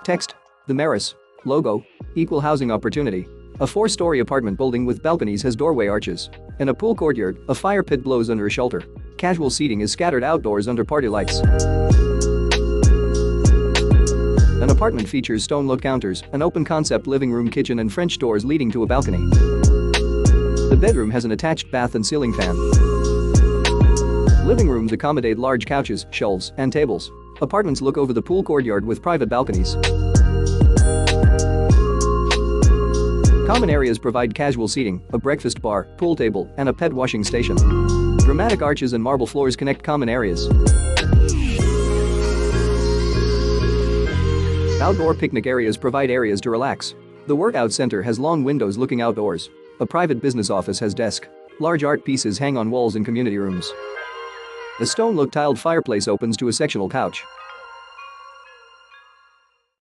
Text. The Maris. Logo. Equal housing opportunity. A 4-story apartment building with balconies has doorway arches. In a pool courtyard, a fire pit blows under a shelter. Casual seating is scattered outdoors under party lights. An apartment features stone-look counters, an open-concept living room, kitchen and French doors leading to a balcony. The bedroom has an attached bath and ceiling fan. Living rooms accommodate large couches, shelves, and tables. Apartments look over the pool courtyard with private balconies. Common areas provide casual seating, a breakfast bar, pool table, and a pet washing station. Dramatic arches and marble floors connect common areas. Outdoor picnic areas provide areas to relax. The workout center has long windows looking outdoors. A private business office has desk. Large art pieces hang on walls in community rooms. A stone-look tiled fireplace opens to a sectional couch.